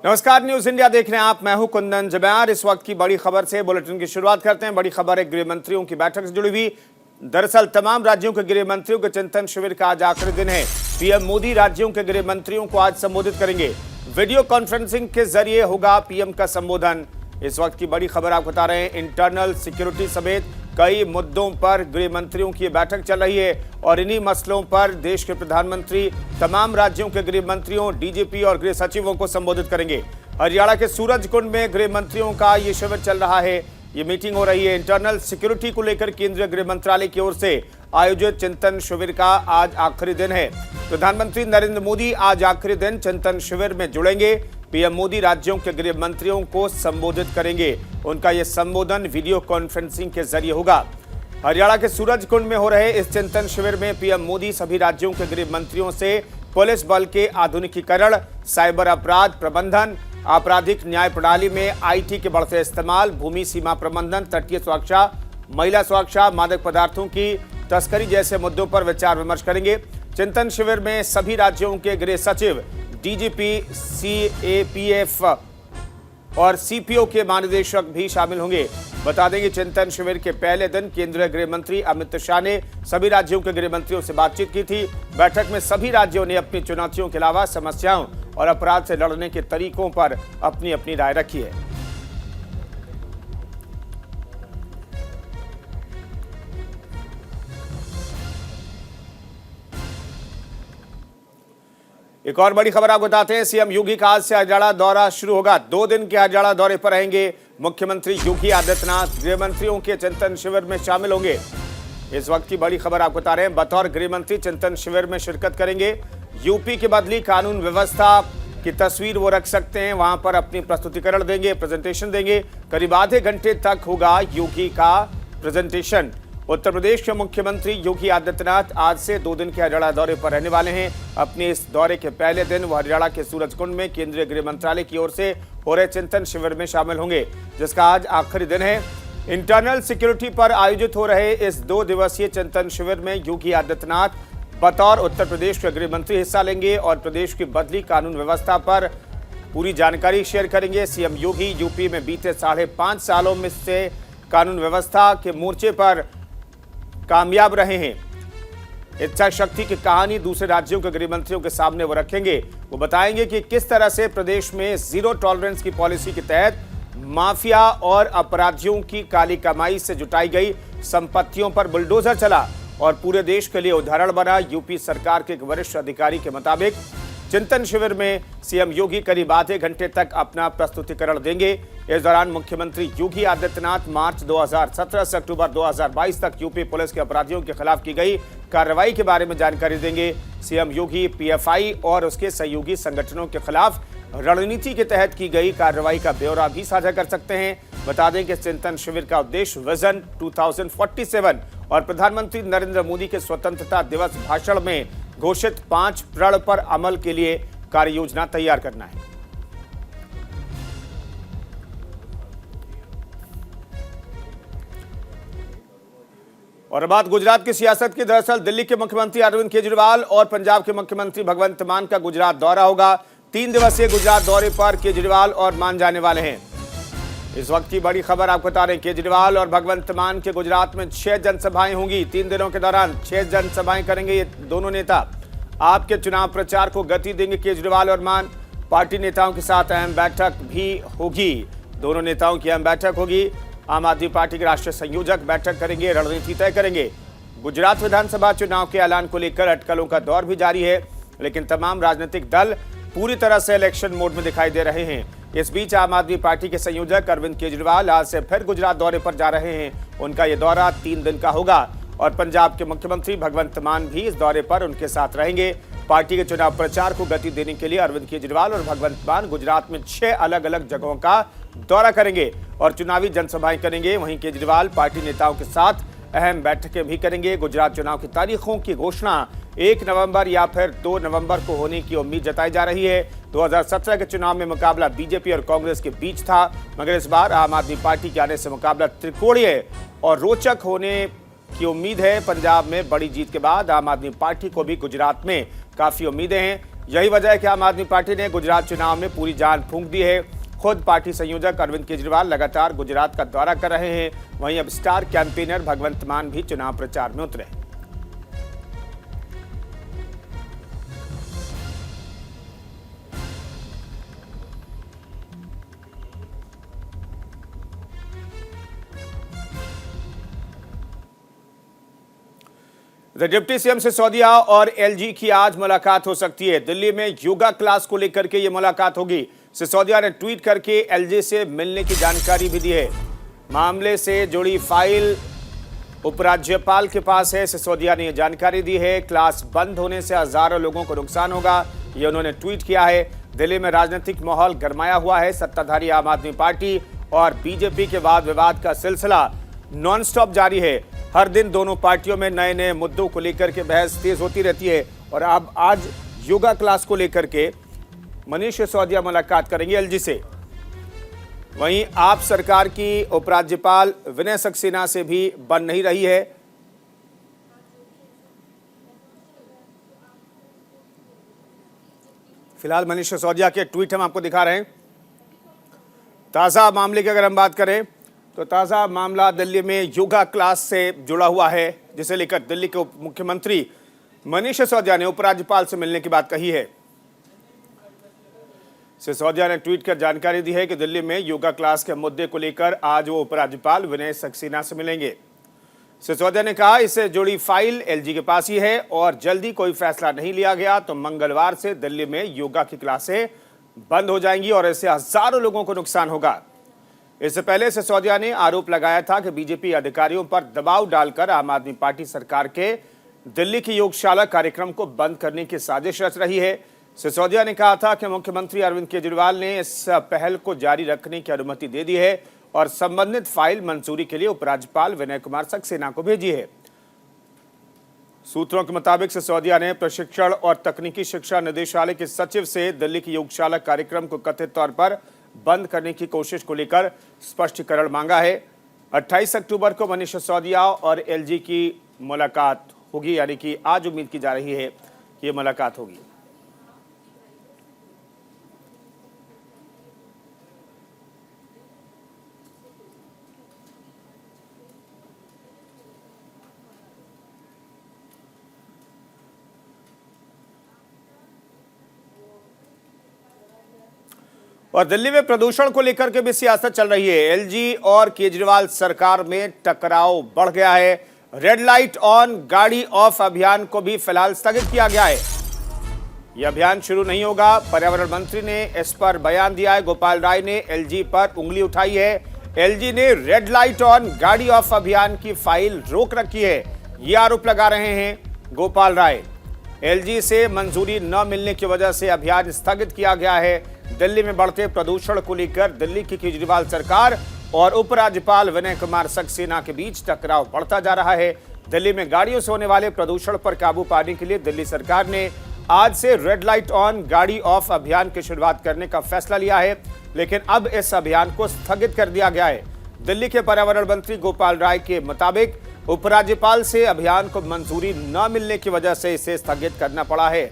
नमस्कार, news India देख रहे हैं आप। मैं हूं कुंदन जब्यार। इस वक्त की बड़ी खबर से बुलेटिन की शुरुआत करते हैं। बड़ी खबर है गृह मंत्रियों की बैठक से जुड़ी हुई। दरअसल तमाम राज्यों के गृह मंत्रियों के चिंतन शिविर का आज आखिरी दिन है। पीएम मोदी राज्यों के गृह मंत्रियों को आज संबोधित करेंगे। वीडियो कॉन्फ्रेंसिंग के जरिए होगा पीएम का संबोधन। इस वक्त की बड़ी खबर आपको बता रहे हैं। इंटरनल सिक्योरिटी समेत कई मुद्दों पर गृह मंत्रियों की बैठक चल रही है और इन्हीं मसलों पर देश के प्रधानमंत्री तमाम राज्यों के गृह मंत्रियों, डीजीपी और गृह सचिवों को संबोधित करेंगे। हरियाणा के सूरजकुंड में गृह मंत्रियों का ये शिविर चल रहा है, ये मीटिंग हो रही है। इंटरनल सिक्योरिटी को लेकर केंद्रीय गृह मंत्रालय की ओर से आयोजित चिंतन शिविर का आज आखिरी दिन है। प्रधानमंत्री नरेंद्र मोदी आज आखिरी दिन चिंतन शिविर में जुड़ेंगे। पीएम मोदी राज्यों के गृह मंत्रियों को संबोधित करेंगे। उनका यह संबोधन वीडियो कॉन्फ्रेंसिंग के जरिए होगा। हरियाणा के सूरजकुंड में हो रहे इस चिंतन शिविर में पीएम मोदी सभी राज्यों के गृह मंत्रियों से पुलिस बल के आधुनिकीकरण, साइबर अपराध प्रबंधन, आपराधिक न्याय प्रणाली में आईटी के बढ़ते इस्तेमाल, भूमि सीमा प्रबंधन, तटीय सुरक्षा, महिला सुरक्षा, मादक पदार्थों की तस्करी जैसे मुद्दों पर विचार विमर्श करेंगे। चिंतन शिविर में सभी राज्यों के गृह सचिव, डीजीपी, सीएपीएफ और सीपीओ के महानिदेशक भी शामिल होंगे। बता दें कि चिंतन शिविर के पहले दिन केंद्रीय गृह मंत्री अमित शाह ने सभी राज्यों के गृह मंत्रियों से बातचीत की थी। बैठक में सभी राज्यों ने अपनी चुनौतियों के अलावा समस्याओं और अपराध से लड़ने के तरीकों पर अपनी अपनी राय रखी है। एक और बड़ी खबर आपको बताते हैं। सीएम योगी का आज से हरियाणा दौरा शुरू होगा। 2 दिन के हरियाणा दौरे पर रहेंगे मुख्यमंत्री योगी आदित्यनाथ। गृह मंत्रियों के चिंतन शिविर में शामिल होंगे। इस वक्त की बड़ी खबर आपको बता रहे हैं। बतौर गृह मंत्री चिंतन शिविर में शिरकत करेंगे। यूपी के बदली कानून व्यवस्था की तस्वीर वो रख सकते हैं, वहां पर अपनी प्रस्तुतिकरण देंगे, प्रेजेंटेशन देंगे। करीब आधे घंटे तक होगा योगी का प्रेजेंटेशन। उत्तर प्रदेश के मुख्यमंत्री योगी आदित्यनाथ आज से 2 दिन के हरियाणा दौरे पर रहने वाले हैं। अपने इस दौरे के पहले दिन वो हरियाणा के सूरजकुंड में केंद्रीय गृह मंत्रालय की ओर से हो रहे चिंतन शिविर में शामिल होंगे, जिसका आज आखिरी दिन है। इंटरनल सिक्योरिटी पर आयोजित हो रहे इस 2 दिवसीय चिंतन शिविर में योगी आदित्यनाथ बतौर उत्तर प्रदेश के गृह मंत्री हिस्सा लेंगे और प्रदेश की बदली कानून व्यवस्था पर पूरी जानकारी शेयर करेंगे। सीएम योगी यूपी में बीते 5.5 सालों में से कानून व्यवस्था के मोर्चे पर कामयाब रहे हैं। इच्छा शक्ति की कहानी दूसरे राज्यों के गृह मंत्रियों के सामने वो रखेंगे। वो बताएंगे कि किस तरह से प्रदेश में जीरो टॉलरेंस की पॉलिसी के तहत माफिया और अपराधियों की काली कमाई से जुटाई गई संपत्तियों पर बुलडोजर चला और पूरे देश के लिए उदाहरण बना। यूपी सरकार के एक वरिष्ठ अधिकारी के मुताबिक चिंतन शिविर में सीएम योगी करीब आधे घंटे तक अपना प्रस्तुतिकरण देंगे। इस दौरान मुख्यमंत्री योगी आदित्यनाथ मार्च 2017 से अक्टूबर 2022 तक यूपी पुलिस के अपराधियों के खिलाफ की गई कार्रवाई के बारे में जानकारी देंगे। सीएम योगी पीएफआई और उसके सहयोगी संगठनों के खिलाफ रणनीति के तहत की गई कार्रवाई का ब्यौरा भी साझा कर सकते हैं। बता दें कि चिंतन शिविर का उद्देश्य विजन 2047 और प्रधानमंत्री नरेंद्र मोदी के स्वतंत्रता दिवस भाषण में घोषित 5 प्रण पर अमल के लिए कार्य योजना तैयार करना है। और बात गुजरात की सियासत की। दरअसल दिल्ली के मुख्यमंत्री अरविंद केजरीवाल और पंजाब के मुख्यमंत्री भगवंत मान का गुजरात दौरा होगा। 3 दिवसीय गुजरात दौरे पर केजरीवाल और मान जाने वाले हैं। इस वक्त की बड़ी खबर आपको बता रहे हैं। केजरीवाल और भगवंत मान के गुजरात में 6 जनसभाएं होंगी। 3 दिनों के दौरान 6 जनसभाएं करेंगे ये दोनों नेता। आपके चुनाव प्रचार को गति देंगे केजरीवाल और मान। पार्टी नेताओं के साथ अहम बैठक भी होगी। दोनों नेताओं की अहम बैठक होगी। आम आदमी पार्टी के राष्ट्रीय संयोजक बैठक करेंगे, रणनीति तय करेंगे। गुजरात विधानसभा चुनाव के ऐलान को लेकर अटकलों का दौर भी जारी है, लेकिन तमाम राजनीतिक दल पूरी तरह से इलेक्शन मोड में दिखाई दे रहे हैं। इस बीच आम आदमी पार्टी के संयोजक अरविंद केजरीवाल आज से फिर गुजरात दौरे पर जा रहे हैं। उनका यह दौरा 3 दिन का होगा और पंजाब के मुख्यमंत्री भगवंत मान भी इस दौरे पर उनके साथ रहेंगे। पार्टी के चुनाव प्रचार को गति देने के लिए अरविंद केजरीवाल और भगवंत मान गुजरात में 6 अलग अलग जगहों का दौरा करेंगे और चुनावी जनसभाएं करेंगे। वहीं केजरीवाल पार्टी नेताओं के साथ अहम बैठकें भी करेंगे। गुजरात चुनाव की तारीखों की घोषणा 1 नवंबर या फिर 2 नवंबर को होने की उम्मीद जताई जा रही है। 2017 के चुनाव में मुकाबला बीजेपी और कांग्रेस के बीच था, मगर इस बार आम आदमी पार्टी के आने से मुकाबला त्रिकोणीय और रोचक होने की उम्मीद है। पंजाब में बड़ी जीत के बाद आम आदमी पार्टी को भी गुजरात में काफी उम्मीदें हैं। यही वजह है कि आम आदमी पार्टी ने गुजरात चुनाव में पूरी जान फूंक दी है। खुद पार्टी संयोजक अरविंद केजरीवाल लगातार गुजरात का दौरा कर रहे हैं। वहीं अब स्टार कैंपेनर भगवंत मान भी चुनाव प्रचार में उतरे। डिप्टी सीएम सिसोदिया और एलजी की आज मुलाकात हो सकती है। दिल्ली में योगा क्लास को लेकर के यह मुलाकात होगी। सिसोदिया ने ट्वीट करके एलजी से मिलने की जानकारी भी दी है। मामले से जुड़ी फाइल उपराज्यपाल के पास है। सिसोदिया ने यह जानकारी दी है। क्लास बंद होने से हजारों लोगों को नुकसान होगा, यह उन्होंने ट्वीट किया है। दिल्ली में राजनीतिक माहौल गरमाया हुआ है। सत्ताधारी आम आदमी पार्टी और बीजेपी के वाद विवाद का सिलसिला नॉनस्टॉप जारी है। हर दिन दोनों पार्टियों में नए नए मुद्दों को लेकर के बहस तेज होती रहती है और अब आज योगा क्लास को लेकर के मनीष सिसोदिया मुलाकात करेंगे एलजी से। वहीं आप सरकार की उपराज्यपाल विनय सक्सेना से भी बन नहीं रही है। फिलहाल मनीष सिसोदिया के ट्वीट हम आपको दिखा रहे हैं। ताजा मामले की अगर हम बात करें तो ताजा मामला दिल्ली में योगा क्लास से जुड़ा हुआ है, जिसे लेकर दिल्ली के उप मुख्यमंत्री मनीष सिसोदिया ने उपराज्यपाल से मिलने की बात कही है। सिसोदिया ने ट्वीट कर जानकारी दी है कि दिल्ली में योगा क्लास के मुद्दे को लेकर आज वो उपराज्यपाल विनय सक्सेना से मिलेंगे। सिसोदिया ने कहा, इससे जुड़ी फाइल एलजी के पास ही है और जल्दी कोई फैसला नहीं लिया गया तो मंगलवार से दिल्ली में योगा की क्लासें बंद हो जाएंगी और इससे हजारों लोगों को नुकसान होगा। इससे पहले सिसोदिया ने आरोप लगाया था कि बीजेपी अधिकारियों पर दबाव डालकर आम आदमी पार्टी सरकार के दिल्ली की योगशाला कार्यक्रम को बंद करने की साजिश रच रही है। सिसोदिया ने कहा था कि मुख्यमंत्री अरविंद केजरीवाल ने इस पहल को जारी रखने की अनुमति दे दी है और संबंधित फाइल मंजूरी के लिए उपराज्यपाल विनय कुमार सक्सेना को भेजी है। सूत्रों के मुताबिक सिसोदिया ने प्रशिक्षण और तकनीकी शिक्षा निदेशालय के सचिव से दिल्ली की योगशाला कार्यक्रम को कथित तौर पर बंद करने की कोशिश को लेकर स्पष्टीकरण मांगा है। 28 अक्टूबर को मनीष सिसोदिया और एलजी की मुलाकात होगी, यानी कि आज उम्मीद की जा रही है कि ये मुलाकात होगी। और दिल्ली में प्रदूषण को लेकर के भी सियासत चल रही है। एलजी और केजरीवाल सरकार में टकराव बढ़ गया है। रेड लाइट ऑन गाड़ी ऑफ अभियान को भी फिलहाल स्थगित किया गया है। यह अभियान शुरू नहीं होगा। पर्यावरण मंत्री ने इस पर बयान दिया है। गोपाल राय ने एलजी पर उंगली उठाई है। एलजी ने रेड लाइट ऑन गाड़ी ऑफ अभियान की फाइल रोक रखी है, यह आरोप लगा रहे हैं गोपाल राय। एलजी से मंजूरी न मिलने की वजह से अभियान स्थगित किया गया है। दिल्ली में बढ़ते प्रदूषण को लेकर दिल्ली की केजरीवाल सरकार और उपराज्यपाल विनय कुमार सक्सेना के बीच टकराव बढ़ता जा रहा है। दिल्ली में गाड़ियों से होने वाले प्रदूषण पर काबू पाने के लिए दिल्ली सरकार ने आज से रेड लाइट ऑन गाड़ी ऑफ अभियान की शुरुआत करने का फैसला लिया है, लेकिन अब इस अभियान को स्थगित कर दिया गया है। दिल्ली के पर्यावरण मंत्री गोपाल राय के मुताबिक उपराज्यपाल से अभियान को मंजूरी न मिलने की वजह से इसे स्थगित करना पड़ा है।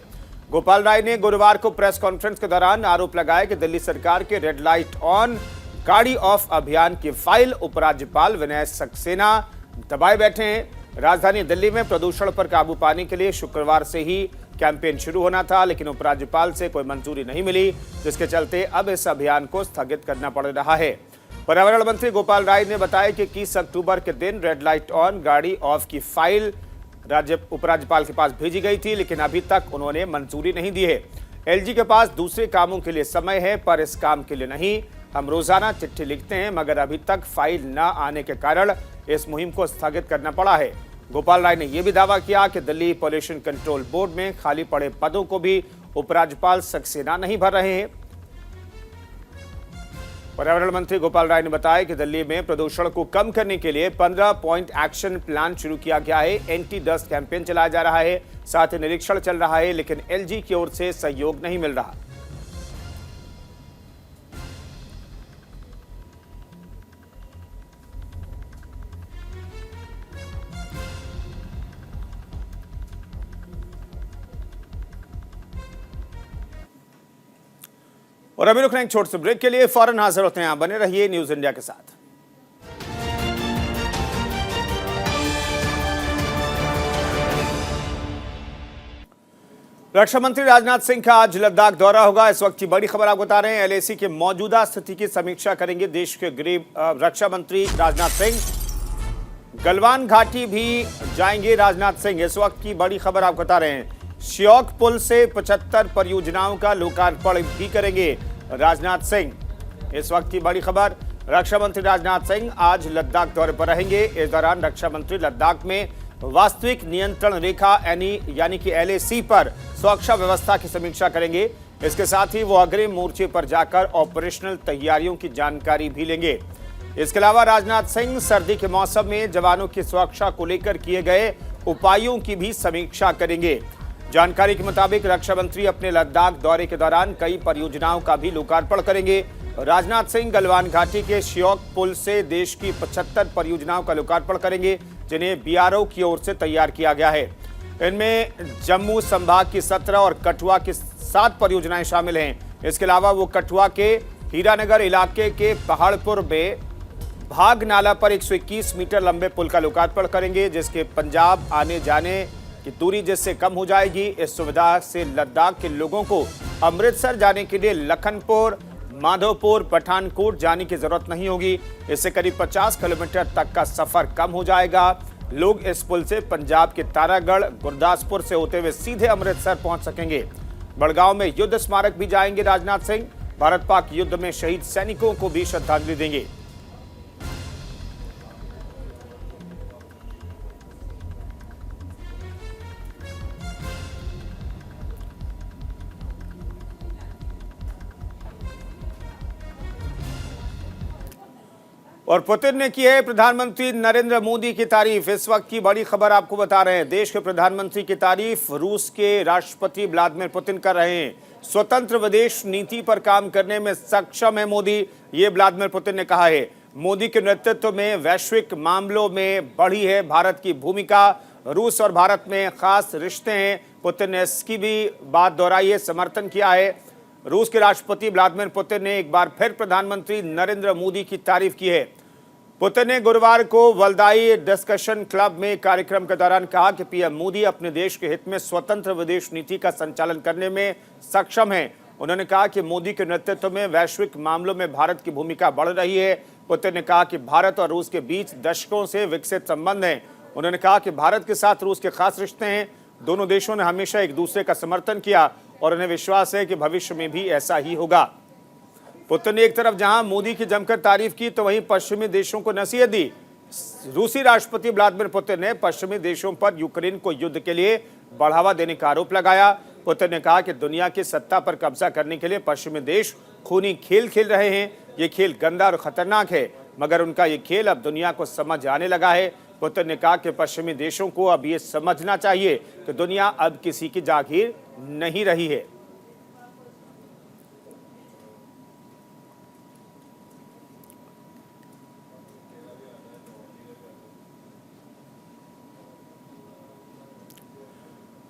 गोपाल राय ने गुरुवार को प्रेस कॉन्फ्रेंस के दौरान आरोप लगाया कि दिल्ली सरकार के रेड लाइट ऑन गाड़ी ऑफ अभियान की फाइल उपराज्यपाल विनय सक्सेना दबाए बैठे हैं। राजधानी दिल्ली में प्रदूषण पर काबू पाने के लिए शुक्रवार से ही कैंपेन शुरू होना था, लेकिन उपराज्यपाल से कोई मंजूरी नहीं मिली, जिसके चलते अब इस अभियान को स्थगित करना पड़ रहा है। पर्यावरण मंत्री गोपाल राय ने बताया कि 21 अक्टूबर के दिन रेड लाइट ऑन गाड़ी ऑफ की फाइल उपराज्यपाल के पास भेजी गई थी, लेकिन अभी तक उन्होंने मंजूरी नहीं दी है। एलजी के पास दूसरे कामों के लिए समय है, पर इस काम के लिए नहीं। हम रोजाना चिट्ठी लिखते हैं, मगर अभी तक फाइल न आने के कारण इस मुहिम को स्थगित करना पड़ा है। गोपाल राय ने यह भी दावा किया कि दिल्ली पॉल्यूशन कंट्रोल बोर्ड में खाली पड़े पदों को भी उपराज्यपाल सक्सेना नहीं भर रहे हैं। पर्यावरण मंत्री गोपाल राय ने बताया कि दिल्ली में प्रदूषण को कम करने के लिए 15 पॉइंट एक्शन प्लान शुरू किया गया है। एंटी डस्ट कैंपेन चलाया जा रहा है, साथ ही निरीक्षण चल रहा है, लेकिन एलजी की ओर से सहयोग नहीं मिल रहा। और अभी रुक रहे हैं एक छोटे से ब्रेक के लिए, फौरन हाजिर होते हैं। आप बने रहिए न्यूज इंडिया के साथ। रक्षा मंत्री राजनाथ सिंह का आज लद्दाख दौरा होगा। इस वक्त की बड़ी खबर आपको बता रहे हैं। एलएसी की मौजूदा स्थिति की समीक्षा करेंगे देश के गृह रक्षा मंत्री राजनाथ सिंह। गलवान घाटी भी जाएंगे राजनाथ सिंह। इस वक्त की बड़ी खबर आपको बता रहे हैं। श्योक पुल से 75 परियोजनाओं का लोकार्पण भी करेंगे राजनाथ सिंह। इस वक्त की बड़ी खबर, रक्षा मंत्री राजनाथ सिंह आज लद्दाख दौरे पर रहेंगे। इस दौरान रक्षा मंत्री लद्दाख में वास्तविक नियंत्रण रेखा यानी कि एलएसी पर सुरक्षा व्यवस्था की समीक्षा करेंगे। इसके साथ ही वो अग्रिम मोर्चे पर जाकर ऑपरेशनल तैयारियों की जानकारी भी लेंगे। इसके अलावा राजनाथ सिंह सर्दी के मौसम में जवानों की सुरक्षा को लेकर किए गए उपायों की भी समीक्षा करेंगे। जानकारी के मुताबिक रक्षा मंत्री अपने लद्दाख दौरे के दौरान कई परियोजनाओं का भी लोकार्पण करेंगे। राजनाथ सिंह गलवान घाटी के श्योक पुल से देश की 75 परियोजनाओं का लोकार्पण करेंगे, जिन्हें बीआरओ की ओर से तैयार किया गया है। इनमें जम्मू संभाग की 17 और कठुआ की 7 परियोजनाएं शामिल हैं। इसके अलावा वो कठुआ के हीरानगर इलाके के पहाड़पुर में भाग नाला पर 121 मीटर लंबे पुल का लोकार्पण करेंगे, जिसके पंजाब आने जाने की दूरी जिससे कम हो जाएगी। इस सुविधा से लद्दाख के लोगों को अमृतसर जाने के लिए लखनपुर, माधोपुर, पठानकोट जाने की जरूरत नहीं होगी। इससे करीब 50 किलोमीटर तक का सफर कम हो जाएगा। लोग इस पुल से पंजाब के तारागढ़, गुरदासपुर से होते हुए सीधे अमृतसर पहुंच सकेंगे। बड़गांव में युद्ध स्मारक भी जाएंगे राजनाथ सिंह। भारत पाक युद्ध में शहीद सैनिकों को भी श्रद्धांजलि देंगे। और पुतिन ने की है प्रधानमंत्री नरेंद्र मोदी की तारीफ। इस वक्त की बड़ी खबर आपको बता रहे हैं। देश के प्रधानमंत्री की तारीफ रूस के राष्ट्रपति व्लादिमीर पुतिन कर रहे हैं। स्वतंत्र विदेश नीति पर काम करने में सक्षम है मोदी, ये व्लादिमीर पुतिन ने कहा है। मोदी के नेतृत्व में वैश्विक मामलों में बढ़ी है भारत की भूमिका। रूस और भारत में खास रिश्ते हैं। पुतिन ने इसकी भी बात दोहराई है, समर्थन किया है। रूस के राष्ट्रपति व्लादिमीर पुतिन ने एक बार फिर प्रधानमंत्री नरेंद्र मोदी की तारीफ की है। पुतिन ने गुरुवार को वल्दाई डिस्कशन क्लब में कार्यक्रम के दौरान कहा कि पीएम मोदी अपने देश के हित में स्वतंत्र विदेश नीति का संचालन करने में सक्षम हैं। उन्होंने कहा कि मोदी के नेतृत्व में वैश्विक मामलों में भारत की भूमिका बढ़ रही है। पुतिन ने कहा कि भारत और रूस के बीच दशकों से विकसित संबंध हैं। उन्होंने कहा कि भारत के साथ रूस के खास रिश्ते हैं। दोनों देशों ने हमेशा एक दूसरे का समर्थन किया और उन्हें विश्वास है कि भविष्य में भी ऐसा ही होगा। पुतिन ने एक तरफ जहां मोदी की जमकर तारीफ की, तो वहीं पश्चिमी देशों को नसीहत दी। रूसी राष्ट्रपति व्लादिमीर पुतिन ने पश्चिमी देशों पर यूक्रेन को युद्ध के लिए बढ़ावा देने का आरोप लगाया। पुतिन ने कहा कि दुनिया की सत्ता पर कब्जा करने के लिए पश्चिमी देश खूनी खेल खेल रहे हैं। ये खेल गंदा और खतरनाक है, मगर उनका ये खेल अब दुनिया को समझ आने लगा है। पुतिन ने कहा कि पश्चिमी देशों को अब ये समझना चाहिए कि दुनिया अब किसी की जागीर नहीं रही है।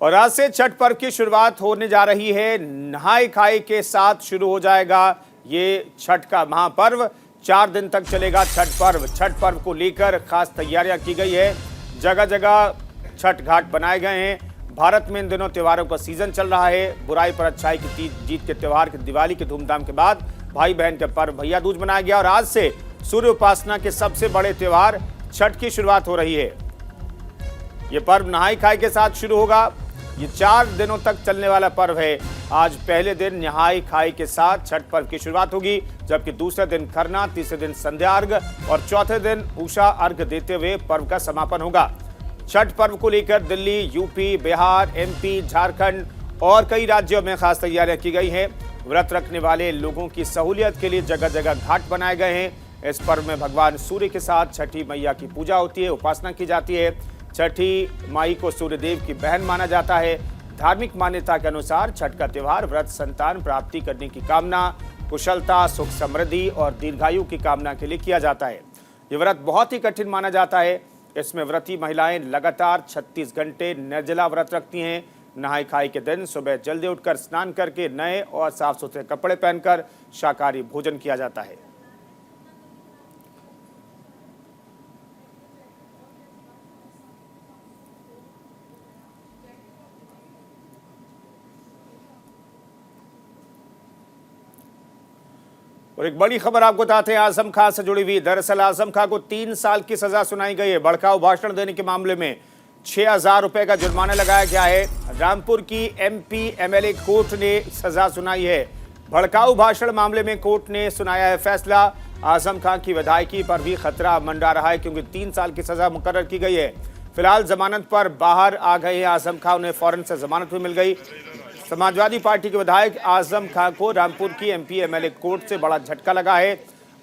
और आज से छठ पर्व की शुरुआत होने जा रही है। नहाय खाए के साथ शुरू हो जाएगा ये छठ का महापर्व। 4 दिन तक चलेगा छठ पर्व। छठ पर्व को लेकर खास तैयारियां की गई है। जगह जगह छठ घाट बनाए गए हैं। भारत में इन दिनों त्योहारों का सीजन चल रहा है। बुराई पर अच्छाई की जीत के त्योहार के दिवाली के धूमधाम के बाद भाई बहन के पर्व भैया दूज मनाया गया और आज से सूर्य उपासना के सबसे बड़े त्योहार छठ की शुरुआत हो रही है। ये पर्व नहाय खाए के साथ शुरू होगा। ये 4 दिनों तक चलने वाला पर्व है। आज पहले दिन नहाय खाए के साथ छठ पर्व की शुरुआत होगी, जबकि दूसरे दिन खरना, तीसरे दिन संध्या अर्घ और चौथे दिन उषा अर्घ देते हुए पर्व का समापन होगा। छठ पर्व को लेकर दिल्ली, यूपी, बिहार, एमपी, झारखंड और कई राज्यों में खास तैयारियां की गई हैं। व्रत रखने वाले लोगों की सहूलियत के लिए जगह जगह घाट बनाए गए हैं। इस पर्व में भगवान सूर्य के साथ छठी मैया की पूजा होती है, उपासना की जाती है। छठी माई को सूर्यदेव की बहन माना जाता है। धार्मिक मान्यता के अनुसार छठ का त्योहार व्रत संतान प्राप्ति करने की कामना, कुशलता, सुख समृद्धि और दीर्घायु की कामना के लिए किया जाता है। ये व्रत बहुत ही कठिन माना जाता है। इसमें व्रती महिलाएं लगातार 36 घंटे निर्जला व्रत रखती हैं। नहाई खाई के दिन सुबह जल्दी उठकर स्नान करके नए और साफ सुथरे कपड़े पहनकर शाकाहारी भोजन किया जाता है। और एक बड़ी खबर आपको बताते हैं आजम खां से जुड़ी हुई। दरअसल आजम खां को 3 साल की सजा सुनाई गई है। भड़काऊ भाषण देने के मामले में 6,000 रुपए का जुर्माना लगाया गया है। रामपुर की एमपी एमएलए कोर्ट ने सजा सुनाई है। भड़काऊ भाषण मामले में कोर्ट ने सुनाया है फैसला। आजम खां की विधायकी पर भी खतरा मंडरा रहा है क्योंकि 3 साल की सजा मुकर्रर की गई है। फिलहाल जमानत पर बाहर आ गए हैं आजम खां, उन्हें फौरन से जमानत भी मिल गई। समाजवादी पार्टी के विधायक आजम खां को रामपुर की एमपी एमएलए कोर्ट से बड़ा झटका लगा है।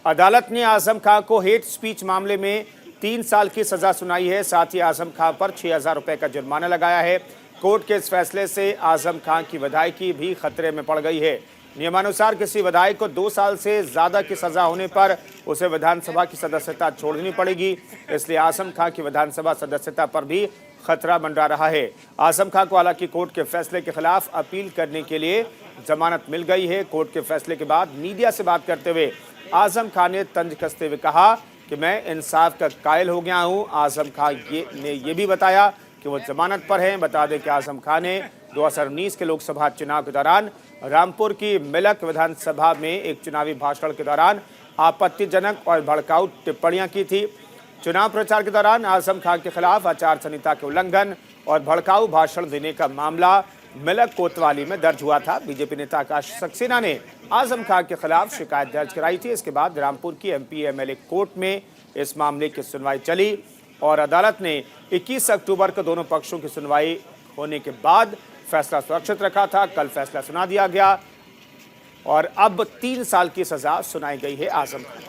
अदालत ने आजम खां को हेट स्पीच मामले में 3 साल की सजा सुनाई है। साथ ही आजम खां पर 6,000 रुपए का जुर्माना लगाया है। कोर्ट के इस फैसले से आजम खां की विधायकी भी खतरे में पड़ गई है। नियमानुसार किसी विधायक को 2 साल से ज्यादा की सजा होने पर उसे विधानसभा की सदस्यता छोड़नी पड़ेगी। इसलिए आजम खां की विधानसभा सदस्यता पर भी खतरा मंडरा रहा है। आजम खां को हालांकि कोर्ट के फैसले के खिलाफ अपील करने के लिए जमानत मिल गई है। कोर्ट के फैसले के बाद मीडिया से बात करते हुए आजम खां ने तंज कसते हुए कहा कि मैं इंसाफ का कायल हो गया हूं। आजम खां ने ये भी बताया कि वो जमानत पर हैं। बता दें कि आजम खां ने 2019 के लोकसभा चुनाव के दौरान रामपुर की मिलक विधानसभा में एक चुनावी भाषण के दौरान आपत्तिजनक और भड़काऊ टिप्पणियां की थी। चुनाव प्रचार के दौरान आजम खां के खिलाफ आचार संहिता के उल्लंघन और भड़काऊ भाषण देने का मामला मिलक कोतवाली में दर्ज हुआ था। बीजेपी नेता आकाश सक्सेना ने आजम खां के खिलाफ शिकायत दर्ज कराई थी। इसके बाद रामपुर की एमपी एमएलए कोर्ट में इस मामले की सुनवाई चली और अदालत ने 21 अक्टूबर को दोनों पक्षों की सुनवाई होने के बाद फैसला सुरक्षित रखा था। कल फैसला सुना दिया गया और अब 3 साल की सजा सुनाई गई है आजम खां।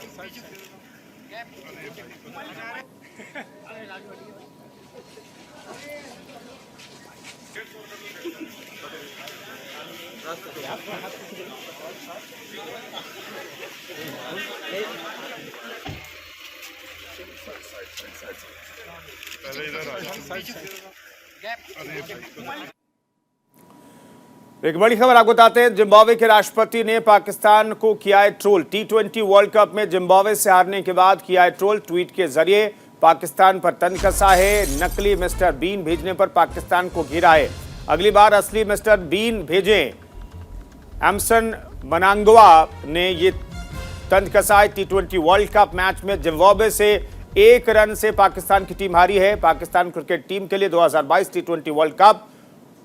एक बड़ी खबर आपको बताते हैं। जिम्बाब्वे के राष्ट्रपति ने पाकिस्तान को किया है ट्रोल। T20 वर्ल्ड कप में जिम्बाब्वे से हारने के बाद किया है ट्रोल। ट्वीट के जरिए पाकिस्तान पर तंज कसा है। नकली मिस्टर बीन भेजने पर पाकिस्तान को घेरा है। अगली बार असली मिस्टर बीन भेजें। एमसन मनांगवा ने ये तंज कसा है। T20 वर्ल्ड कप मैच में जिम्बाब्वे से 1 रन से पाकिस्तान की टीम हारी है। पाकिस्तान क्रिकेट टीम के लिए 2022 T20 वर्ल्ड कप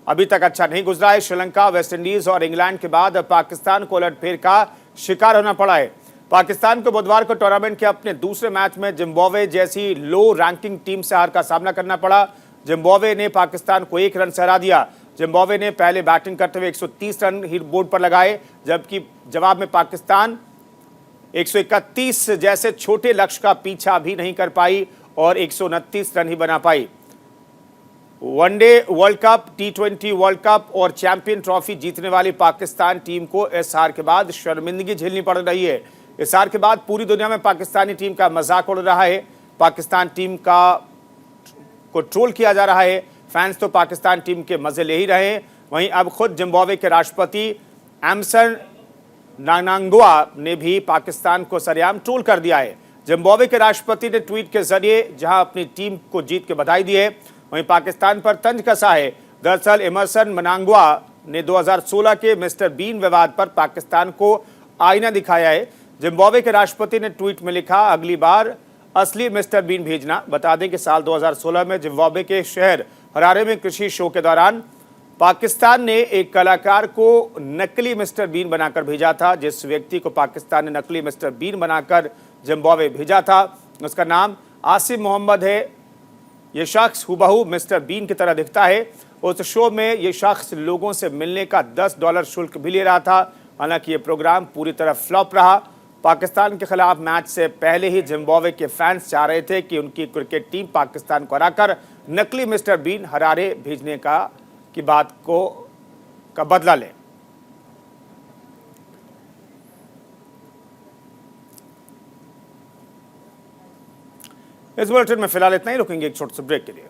अभी तक अच्छा नहीं गुजरा है। श्रीलंका, वेस्टइंडीज और इंग्लैंड के बाद पाकिस्तान को उलटफेर का शिकार होना पड़ा है। पाकिस्तान को बुधवार को टूर्नामेंट के अपने दूसरे मैच में जिम्बाब्वे जैसी लो रैंकिंग टीम से हार का सामना करना पड़ा। जिम्बाब्वे ने पाकिस्तान को 1 रन से हरा दिया। जिम्बाब्वे ने पहले बैटिंग करते हुए 130 रन ही बोर्ड पर लगाए, जबकि जवाब में पाकिस्तान 131 जैसे छोटे लक्ष्य का पीछा भी नहीं कर पाई और 129 रन ही बना पाई। One day world cup, T20 world cup और चैंपियन ट्रॉफी जीतने वाली पाकिस्तान टीम को इस हार के बाद शर्मिंदगी झेलनी पड़ रही है। इस हार के बाद पूरी दुनिया में पाकिस्तानी टीम का मजाक उड़ रहा है। पाकिस्तान टीम को ट्रोल किया जा रहा है। फैंस तो पाकिस्तान टीम के मजे ले ही रहे हैं। वहीं अब खुद जिम्बाब्वे के राष्ट्रपति एमसन मनांगवा ने भी पाकिस्तान को सरेआम ट्रोल कर दिया है। जिम्बाब्वे के राष्ट्रपति ने ट्वीट के जरिए जहां अपनी टीम को जीत के बधाई दी है, वहीं पाकिस्तान पर तंज कसा है। दरअसल एमर्सन मनांगवा ने 2016 के मिस्टर बीन विवाद पर पाकिस्तान को आईना दिखाया है। जिम्बाब्वे के राष्ट्रपति ने ट्वीट में लिखा, अगली बार असली मिस्टर बीन भेजना। बता दें कि साल 2016 में जिम्बाब्वे के शहर हरारे में कृषि शो के दौरान पाकिस्तान ने एक कलाकार को नकली मिस्टर बीन बनाकर भेजा था। जिस व्यक्ति को पाकिस्तान ने नकली मिस्टर बीन बनाकर जिम्बाब्वे भेजा था उसका नाम आसिम मोहम्मद है। ये शख्स हुबहू मिस्टर बीन की तरह दिखता है। उस शो में ये शख्स लोगों से मिलने का $10 शुल्क भी ले रहा था। हालांकि ये प्रोग्राम पूरी तरह फ्लॉप रहा। पाकिस्तान के खिलाफ मैच से पहले ही जिम्बाब्वे के फैंस चाह रहे थे कि उनकी क्रिकेट टीम पाकिस्तान को हराकर नकली मिस्टर बीन हरारे भेजने की बात का बदला ले। इस बुलेटिन में फिलहाल इतना ही। रुकेंगे एक छोटे से ब्रेक के लिए।